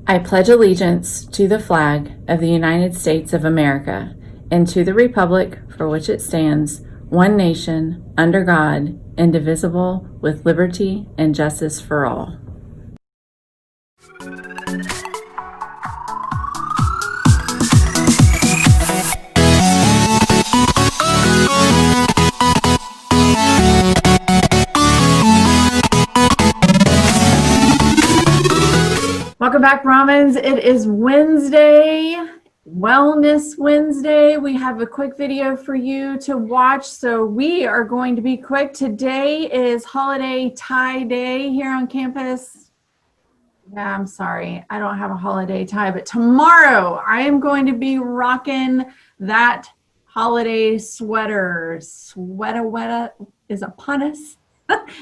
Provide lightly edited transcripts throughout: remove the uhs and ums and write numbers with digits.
I pledge allegiance to the flag of the United States of America and to the republic for which it stands, one nation, under God, indivisible, with liberty and justice for all. Welcome back, Brahmins. It is Wednesday, Wellness Wednesday. We have a quick video for you to watch, so we are going to be quick. Today is holiday tie day here on campus. Yeah, I'm sorry, I don't have a holiday tie, but tomorrow I am going to be rocking that holiday sweater. Sweater is upon us.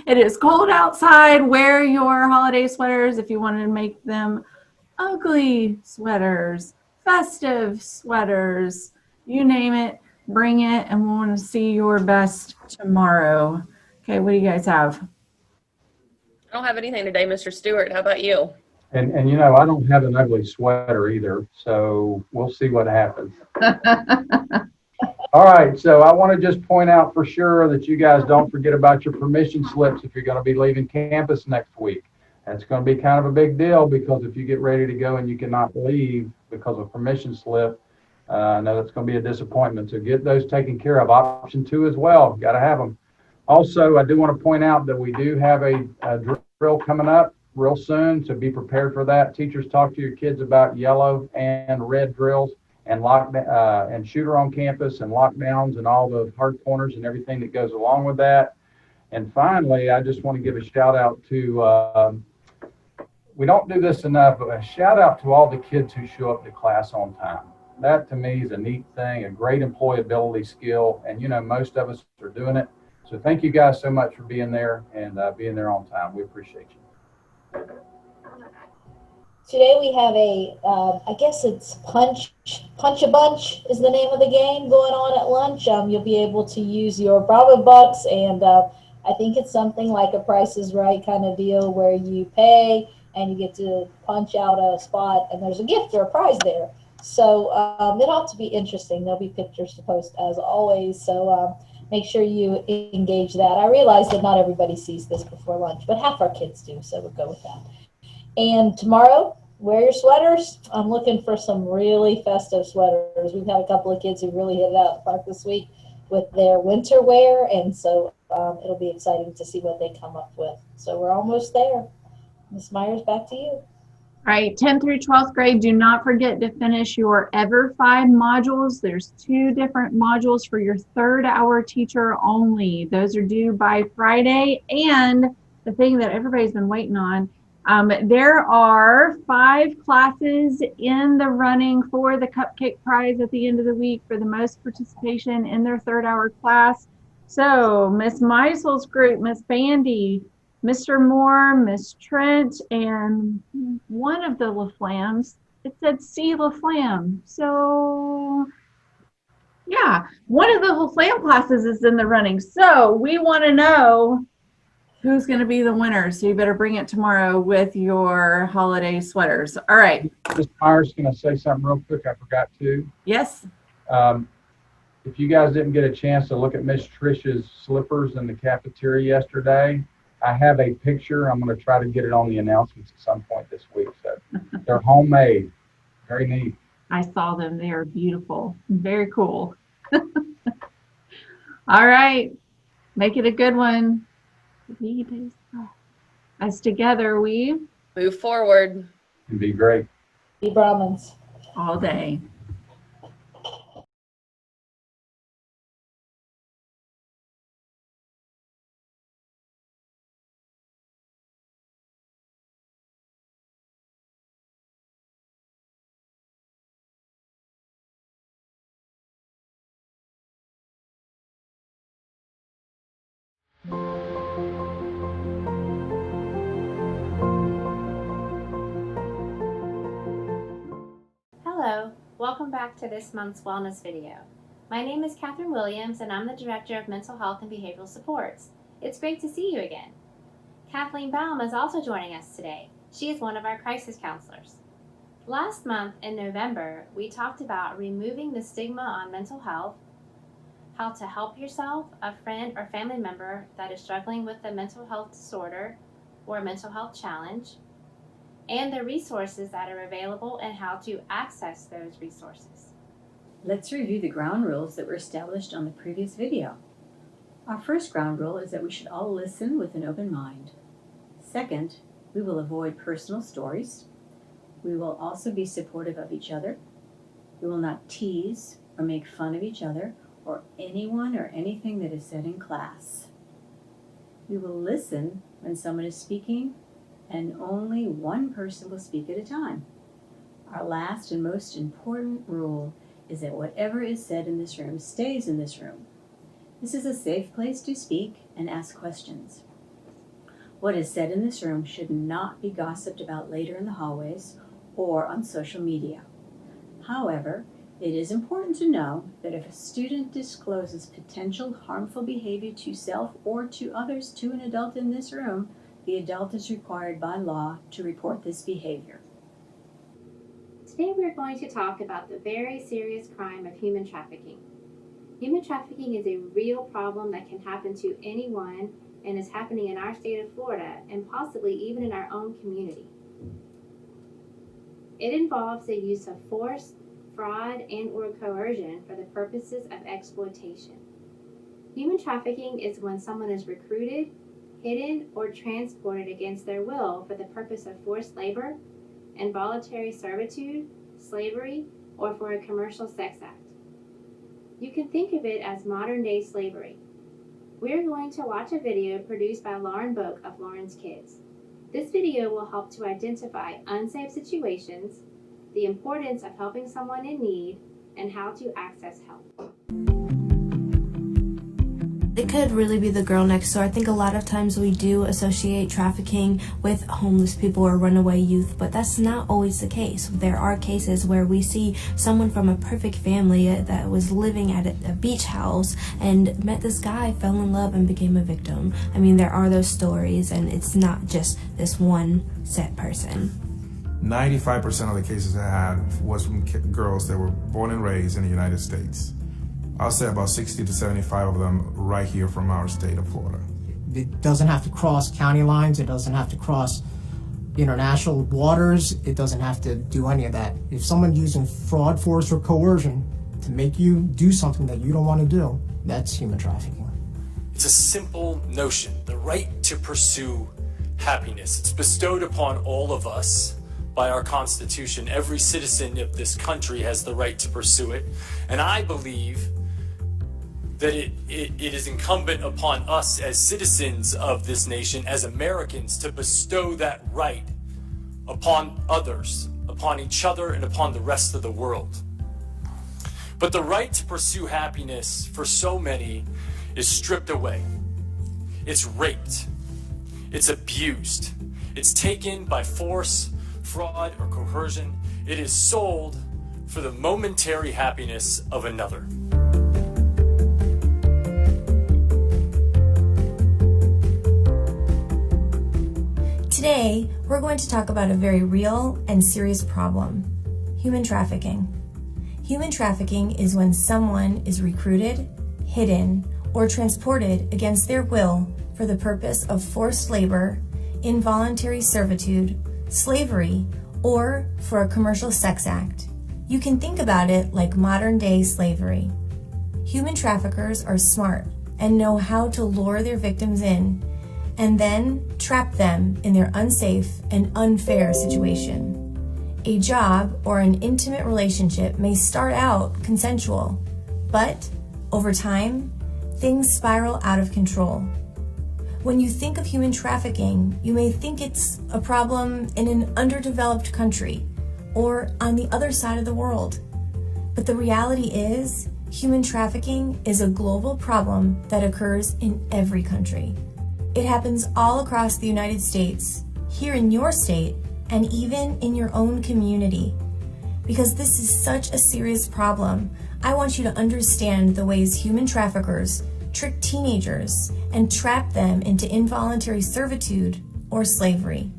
It is cold outside. Wear your holiday sweaters if you want to make them ugly sweaters, festive sweaters, you name it, bring it, and we want to see your best tomorrow. Okay, what do you guys have? I don't have anything today, Mr. Stewart. How about you? And you know, I don't have an ugly sweater either, so we'll see what happens. All right, so I want to just point out for sure that you guys don't forget about your permission slips if you're going to be leaving campus next week. That's going to be kind of a big deal because if you get ready to go and you cannot leave because of permission slip, I know that's going to be a disappointment. So get those taken care of. Option 2 as well, got to have them. Also, I do want to point out that we do have a drill coming up real soon, so be prepared for that. Teachers, talk to your kids about yellow and red drills and and shooter on campus and lockdowns and all the hard corners and everything that goes along with that. And finally, I just want to give a shout out to, we don't do this enough, but a shout out to all the kids who show up to class on time. That to me is a neat thing, a great employability skill. And you know, most of us are doing it. So thank you guys so much for being there and being there on time. We appreciate you. Today we have I guess it's Punch a Bunch is the name of the game going on at lunch. You'll be able to use your Bravo Bucks, and I think it's something like a Price is Right kind of deal where you pay and you get to punch out a spot and there's a gift or a prize there. So it ought to be interesting. There'll be pictures to post as always. So make sure you engage that. I realize that not everybody sees this before lunch, but half our kids do, so we'll go with that. And tomorrow, wear your sweaters. I'm looking for some really festive sweaters. We've had a couple of kids who really hit it out of the park this week with their winter wear, and so it'll be exciting to see what they come up with. So we're almost there. Ms. Myers, back to you. All right, 10th through 12th grade, do not forget to finish your Ever 5 modules. There's 2 different modules for your 3rd hour teacher only. Those are due by Friday. And the thing that everybody's been waiting on, there are 5 classes in the running for the cupcake prize at the end of the week for the most participation in their 3rd hour class. So Miss Meisel's group, Miss Bandy, Mr. Moore, Miss Trent, and one of the LaFlammes, it said C. LaFlamme. So yeah, one of the LaFlamme classes is in the running. So we want to know who's going to be the winner. So you better bring it tomorrow with your holiday sweaters. All right. Ms. Myers, can I say something real quick? I forgot to. Yes. If you guys didn't get a chance to look at Miss Trish's slippers in the cafeteria yesterday, I have a picture. I'm going to try to get it on the announcements at some point this week. So they're homemade. Very neat. I saw them. They are beautiful. Very cool. All right. Make it a good one. As together we move forward and be great. Be Brahmins. All day. Hello, welcome back to this month's wellness video. My name is Catherine Williams and I'm the Director of Mental Health and Behavioral Supports. It's great to see you again. Kathleen Baum is also joining us today. She is one of our crisis counselors. Last month in November, we talked about removing the stigma on mental health, how to help yourself, a friend, or family member that is struggling with a mental health disorder or a mental health challenge, and the resources that are available and how to access those resources. Let's review the ground rules that were established on the previous video. Our first ground rule is that we should all listen with an open mind. Second, we will avoid personal stories. We will also be supportive of each other. We will not tease or make fun of each other or anyone or anything that is said in class. We will listen when someone is speaking, and only one person will speak at a time. Our last and most important rule is that whatever is said in this room stays in this room. This is a safe place to speak and ask questions. What is said in this room should not be gossiped about later in the hallways or on social media. However, it is important to know that if a student discloses potential harmful behavior to self or to others to an adult in this room, the adult is required by law to report this behavior. Today we are going to talk about the very serious crime of human trafficking. Human trafficking is a real problem that can happen to anyone and is happening in our state of Florida and possibly even in our own community. It involves the use of force, fraud, and/or coercion for the purposes of exploitation. Human trafficking is when someone is recruited, hidden, or transported against their will for the purpose of forced labor, involuntary servitude, slavery, or for a commercial sex act. You can think of it as modern-day slavery. We're going to watch a video produced by Lauren Boak of Lauren's Kids. This video will help to identify unsafe situations, the importance of helping someone in need, and how to access help. It could really be the girl next door. I think a lot of times we do associate trafficking with homeless people or runaway youth, but that's not always the case. There are cases where we see someone from a perfect family that was living at a beach house and met this guy, fell in love, and became a victim. I mean, there are those stories, and it's not just this one set person. 95% of the cases I had was from girls that were born and raised in the United States. I'll say about 60 to 75 of them right here from our state of Florida. It doesn't have to cross county lines. It doesn't have to cross international waters. It doesn't have to do any of that. If someone's using fraud, force, or coercion to make you do something that you don't want to do, that's human trafficking. It's a simple notion, the right to pursue happiness. It's bestowed upon all of us by our Constitution. Every citizen of this country has the right to pursue it. And I believe that it is incumbent upon us as citizens of this nation, as Americans, to bestow that right upon others, upon each other, and upon the rest of the world. But the right to pursue happiness for so many is stripped away. It's raped. It's abused. It's taken by force, fraud, or coercion. It is sold for the momentary happiness of another. Today, we're going to talk about a very real and serious problem: human trafficking. Human trafficking is when someone is recruited, hidden, or transported against their will for the purpose of forced labor, involuntary servitude, slavery, or for a commercial sex act. You can think about it like modern-day slavery. Human traffickers are smart and know how to lure their victims in and then trap them in their unsafe and unfair situation. A job or an intimate relationship may start out consensual, but over time, things spiral out of control. When you think of human trafficking, you may think it's a problem in an underdeveloped country or on the other side of the world. But the reality is, human trafficking is a global problem that occurs in every country. It happens all across the United States, here in your state, and even in your own community. Because this is such a serious problem, I want you to understand the ways human traffickers trick teenagers and trap them into involuntary servitude or slavery.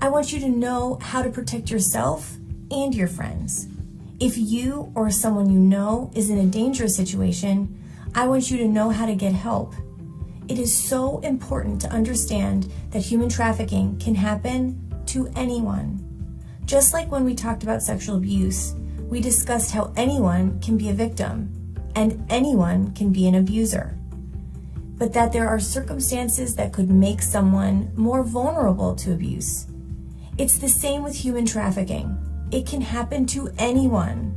I want you to know how to protect yourself and your friends. If you or someone you know is in a dangerous situation, I want you to know how to get help. It is so important to understand that human trafficking can happen to anyone. Just like when we talked about sexual abuse, we discussed how anyone can be a victim and anyone can be an abuser, but that there are circumstances that could make someone more vulnerable to abuse. It's the same with human trafficking. It can happen to anyone,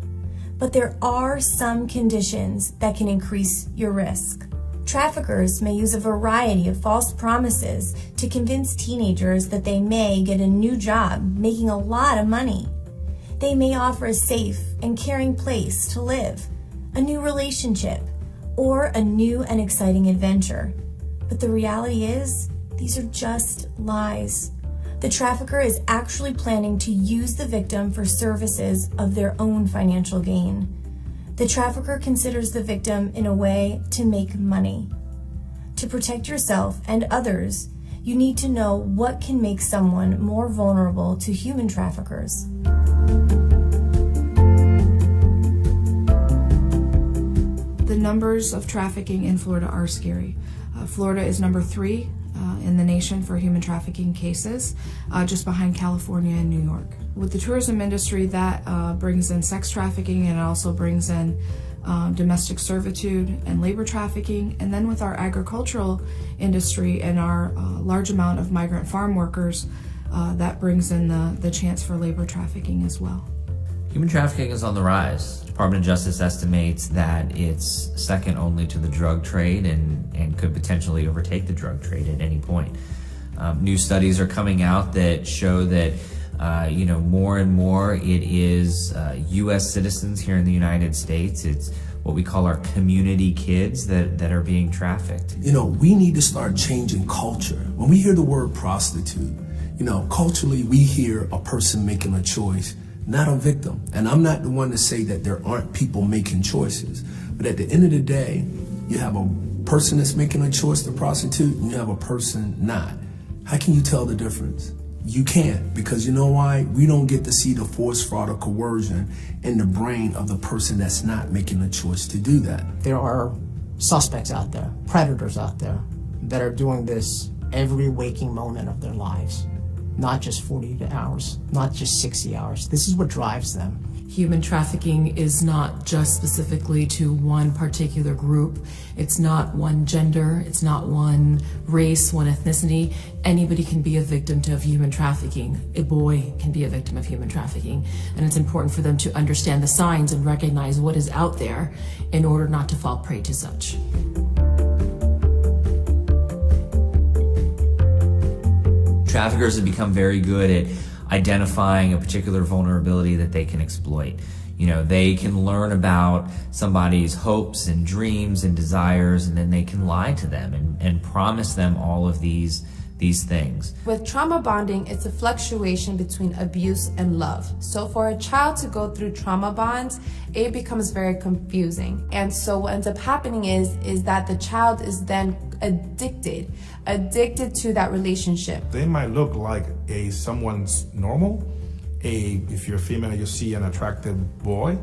but there are some conditions that can increase your risk. Traffickers may use a variety of false promises to convince teenagers that they may get a new job making a lot of money. They may offer a safe and caring place to live, a new relationship, or a new and exciting adventure. But the reality is, these are just lies. The trafficker is actually planning to use the victim for services of their own financial gain. The trafficker considers the victim in a way to make money. To protect yourself and others, you need to know what can make someone more vulnerable to human traffickers. The numbers of trafficking in Florida are scary. Florida is number 3 in the nation for human trafficking cases, just behind California and New York. With the tourism industry, that brings in sex trafficking, and it also brings in domestic servitude and labor trafficking. And then with our agricultural industry and our large amount of migrant farm workers, that brings in the chance for labor trafficking as well. Human trafficking is on the rise. The Department of Justice estimates that it's second only to the drug trade and could potentially overtake the drug trade at any point. New studies are coming out that show that more and more it is U.S. citizens here in the United States. It's what we call our community kids that are being trafficked. We need to start changing culture. When we hear the word prostitute, culturally we hear a person making a choice, not a victim. And I'm not the one to say that there aren't people making choices. But at the end of the day, you have a person that's making a choice to prostitute and you have a person not. How can you tell the difference? You can't, because you know why? We don't get to see the force, fraud, or coercion in the brain of the person that's not making a choice to do that. There are suspects out there, predators out there, that are doing this every waking moment of their lives. Not just 40 hours, not just 60 hours. This is what drives them. Human trafficking is not just specifically to one particular group. It's not one gender. It's not one race, one ethnicity. Anybody can be a victim of human trafficking. A boy can be a victim of human trafficking. And it's important for them to understand the signs and recognize what is out there in order not to fall prey to such. Traffickers have become very good at identifying a particular vulnerability that they can exploit. They can learn about somebody's hopes and dreams and desires, and then they can lie to them and promise them all of these things. With trauma bonding, it's a fluctuation between abuse and love. So for a child to go through trauma bonds, it becomes very confusing. And so what ends up happening is that the child is then addicted to that relationship. They might look like someone's normal. If you're female, you see an attractive boy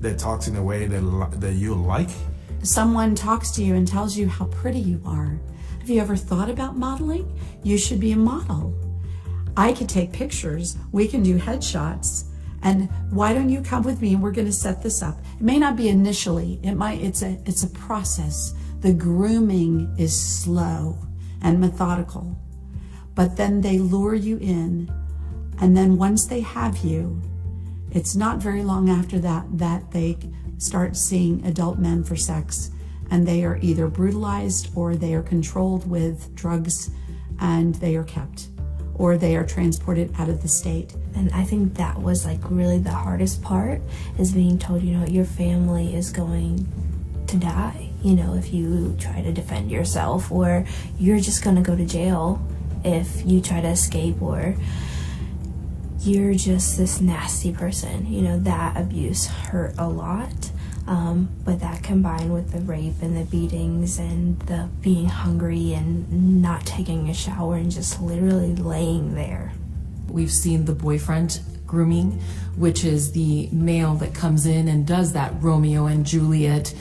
that talks in a way that you like. Someone talks to you and tells you how pretty you are. Have you ever thought about modeling? You should be a model. I could take pictures. We can do headshots. And why don't you come with me and we're going to set this up? It may not be initially. It's a process. The grooming is slow and methodical. But then they lure you in. And then once they have you, it's not very long after that they start seeing adult men for sex. And they are either brutalized or they are controlled with drugs and they are kept, or they are transported out of the state. And I think that was really the hardest part, is being told, your family is going to die, if you try to defend yourself, or you're just going to go to jail if you try to escape, or you're just this nasty person. That abuse hurt a lot. But that combined with the rape and the beatings and the being hungry and not taking a shower and just literally laying there. We've seen the boyfriend grooming, which is the male that comes in and does that Romeo and Juliet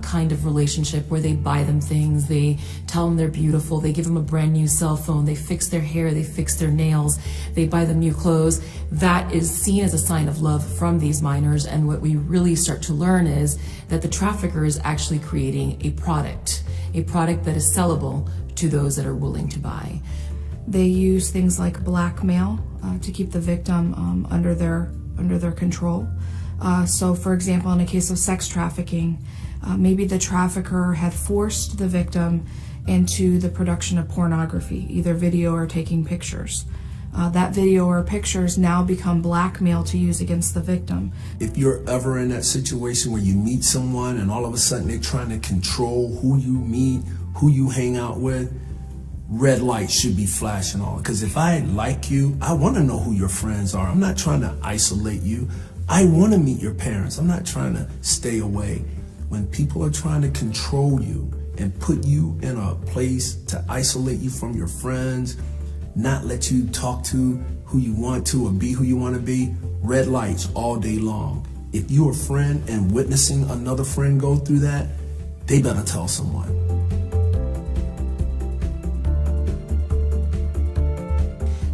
kind of relationship where they buy them things, they tell them they're beautiful, they give them a brand new cell phone, they fix their hair, they fix their nails, they buy them new clothes. That is seen as a sign of love from these minors, and what we really start to learn is that the trafficker is actually creating a product that is sellable to those that are willing to buy. They use things like blackmail to keep the victim under their control. So for example, in a case of sex trafficking, maybe the trafficker had forced the victim into the production of pornography, either video or taking pictures. That video or pictures now become blackmail to use against the victim. If you're ever in that situation where you meet someone and all of a sudden they're trying to control who you meet, who you hang out with, red lights should be flashing on. Because if I like you, I want to know who your friends are. I'm not trying to isolate you. I want to meet your parents. I'm not trying to stay away. When people are trying to control you and put you in a place to isolate you from your friends, not let you talk to who you want to or be who you want to be, red lights all day long. If you're a friend and witnessing another friend go through that, they better tell someone.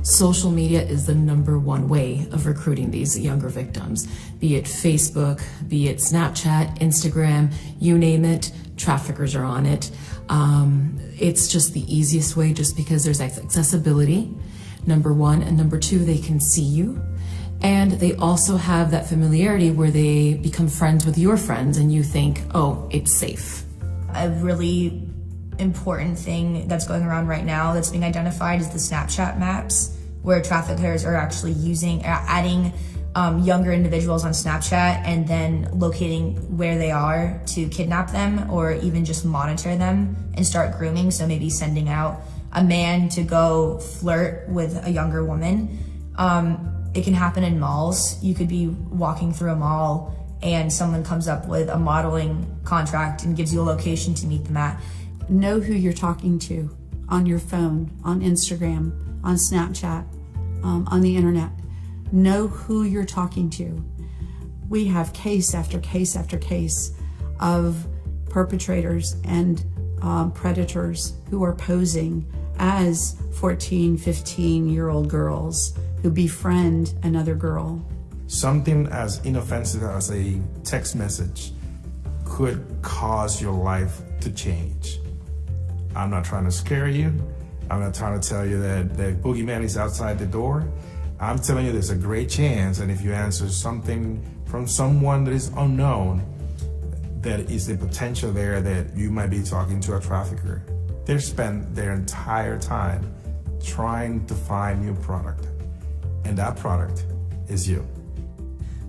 Social media is the #1 way of recruiting these younger victims, be it Facebook, be it Snapchat, Instagram, you name it, traffickers are on it. It's just the easiest way just because there's accessibility, #1, and #2, they can see you. And they also have that familiarity where they become friends with your friends and you think, oh, it's safe. A really important thing that's going around right now that's being identified is the Snapchat maps, where traffickers are actually adding younger individuals on Snapchat and then locating where they are to kidnap them or even just monitor them and start grooming. So maybe sending out a man to go flirt with a younger woman. It can happen in malls. You could be walking through a mall and someone comes up with a modeling contract and gives you a location to meet them at. Know who you're talking to on your phone, on Instagram, on Snapchat, on the internet. Know who you're talking to. We have case after case after case of perpetrators and predators who are posing as 14, 15-year-old girls who befriend another girl. Something as inoffensive as a text message could cause your life to change. I'm not trying to scare you. I'm not trying to tell you that the boogeyman is outside the door. I'm telling you there's a great chance, and if you answer something from someone that is unknown, that is the potential there that you might be talking to a trafficker. They spend their entire time trying to find your product, and that product is you.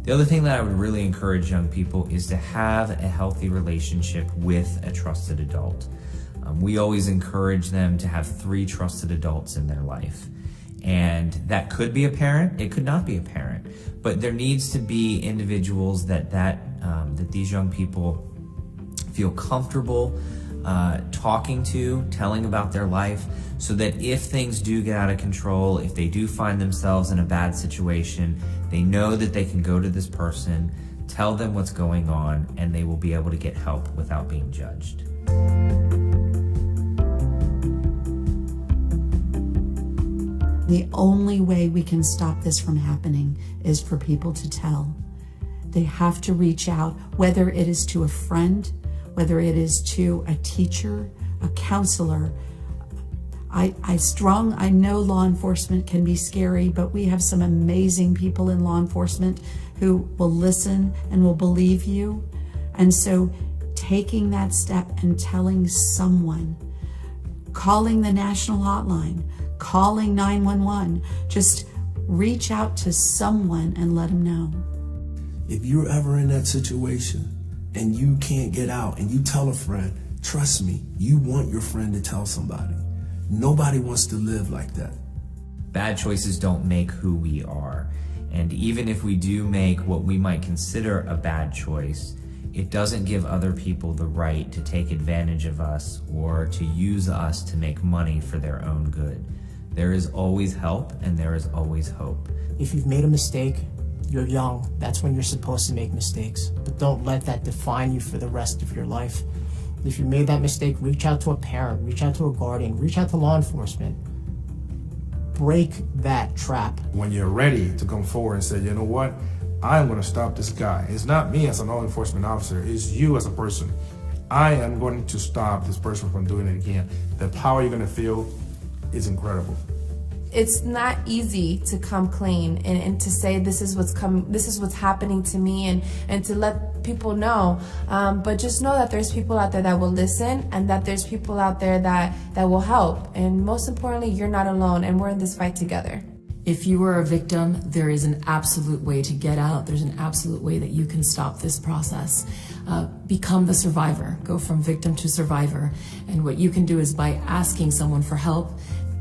The other thing that I would really encourage young people is to have a healthy relationship with a trusted adult. We always encourage them to have 3 trusted adults in their life. And that could be a parent, it could not be a parent, but there needs to be individuals that these young people feel comfortable talking to, telling about their life, so that if things do get out of control, if they do find themselves in a bad situation, they know that they can go to this person, tell them what's going on, and they will be able to get help without being judged. The only way we can stop this from happening is for people to tell. They have to reach out, whether it is to a friend, whether it is to a teacher, a counselor. I know law enforcement can be scary, but we have some amazing people in law enforcement who will listen and will believe you. And so taking that step and telling someone, calling the national hotline, calling 911, just reach out to someone and let them know. If you're ever in that situation and you can't get out and you tell a friend, trust me, you want your friend to tell somebody. Nobody wants to live like that. Bad choices don't make who we are. And even if we do make what we might consider a bad choice, it doesn't give other people the right to take advantage of us or to use us to make money for their own good. There is always help and there is always hope. If you've made a mistake, you're young. That's when you're supposed to make mistakes. But don't let that define you for the rest of your life. If you made that mistake, reach out to a parent, reach out to a guardian, reach out to law enforcement. Break that trap. When you're ready to come forward and say, you know what, I'm going to stop this guy. It's not me as a law enforcement officer, it's you as a person. I am going to stop this person from doing it again. The power you're going to feel is incredible. It's not easy to come clean and to say this is what's happening to me and to let people know. But just know that there's people out there that will listen and that there's people out there that will help. And most importantly, you're not alone and we're in this fight together. If you are a victim, there is an absolute way to get out. There's an absolute way that you can stop this process. Become the survivor. Go from victim to survivor. And what you can do is by asking someone for help.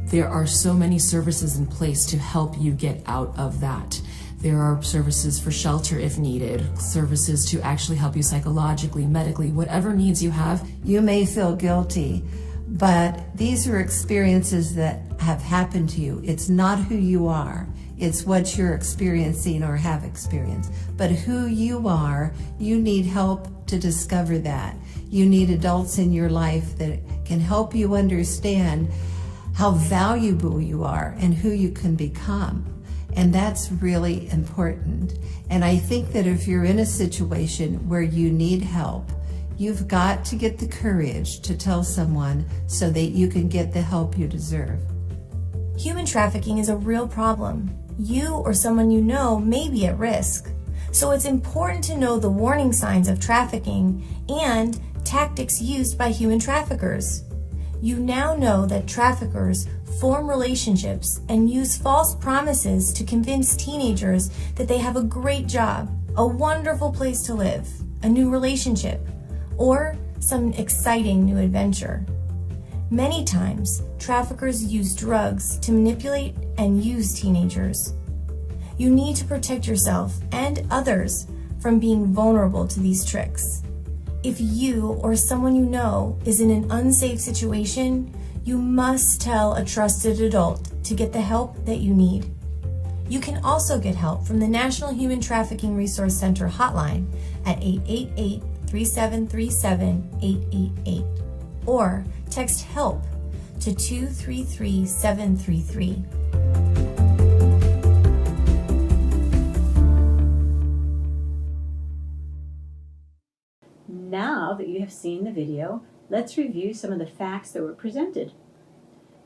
There are so many services in place to help you get out of that. There are services for shelter if needed, services to actually help you psychologically, medically, whatever needs you have. You may feel guilty, but these are experiences that have happened to you. It's not who you are. It's what you're experiencing or have experienced. But who you are, you need help to discover that. You need adults in your life that can help you understand how valuable you are and who you can become. And that's really important. And I think that if you're in a situation where you need help, you've got to get the courage to tell someone so that you can get the help you deserve. Human trafficking is a real problem. You or someone you know may be at risk. So it's important to know the warning signs of trafficking and tactics used by human traffickers. You now know that traffickers form relationships and use false promises to convince teenagers that they have a great job, a wonderful place to live, a new relationship, or some exciting new adventure. Many times, traffickers use drugs to manipulate and use teenagers. You need to protect yourself and others from being vulnerable to these tricks. If you or someone you know is in an unsafe situation, you must tell a trusted adult to get the help that you need. You can also get help from the National Human Trafficking Resource Center hotline at 888-3737-888 or text HELP to 233733. Now that you have seen the video, let's review some of the facts that were presented.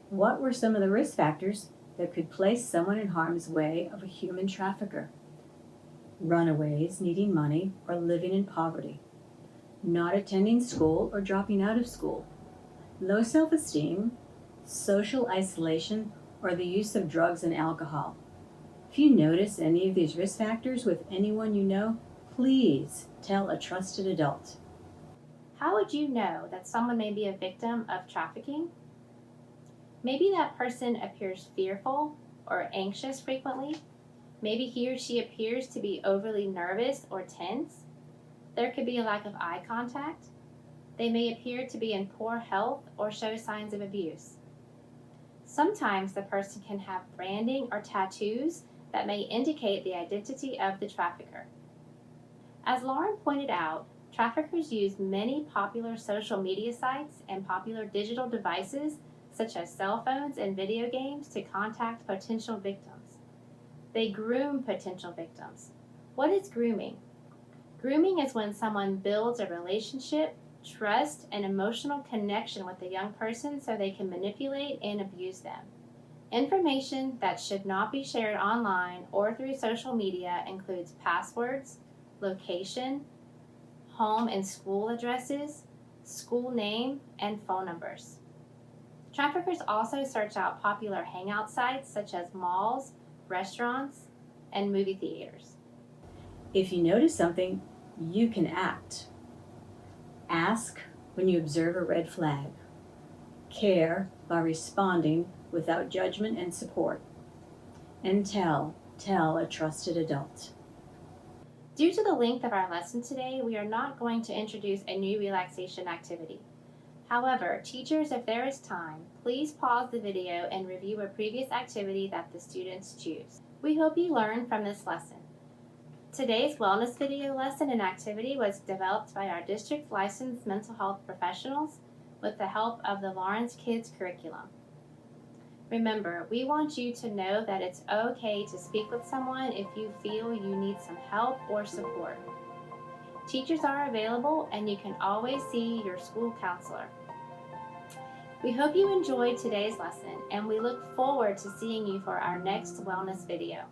What were some of the risk factors that could place someone in harm's way of a human trafficker? Runaways needing money or living in poverty, not attending school or dropping out of school, low self-esteem, social isolation, or the use of drugs and alcohol. If you notice any of these risk factors with anyone you know, please tell a trusted adult. How would you know that someone may be a victim of trafficking? Maybe that person appears fearful or anxious frequently. Maybe he or she appears to be overly nervous or tense. There could be a lack of eye contact. They may appear to be in poor health or show signs of abuse. Sometimes the person can have branding or tattoos that may indicate the identity of the trafficker. As Lauren pointed out, traffickers use many popular social media sites and popular digital devices such as cell phones and video games to contact potential victims. They groom potential victims. What is grooming? Grooming is when someone builds a relationship, trust, and emotional connection with a young person so they can manipulate and abuse them. Information that should not be shared online or through social media includes passwords, location, home and school addresses, school name, and phone numbers. Traffickers also search out popular hangout sites such as malls, restaurants, and movie theaters. If you notice something, you can act. Ask when you observe a red flag. Care by responding without judgment and support. And tell a trusted adult. Due to the length of our lesson today, we are not going to introduce a new relaxation activity. However, teachers, if there is time, please pause the video and review a previous activity that the students choose. We hope you learned from this lesson. Today's wellness video lesson and activity was developed by our district's licensed mental health professionals with the help of the Lawrence Kids curriculum. Remember, we want you to know that it's okay to speak with someone if you feel you need some help or support. Teachers are available and you can always see your school counselor. We hope you enjoyed today's lesson and we look forward to seeing you for our next wellness video.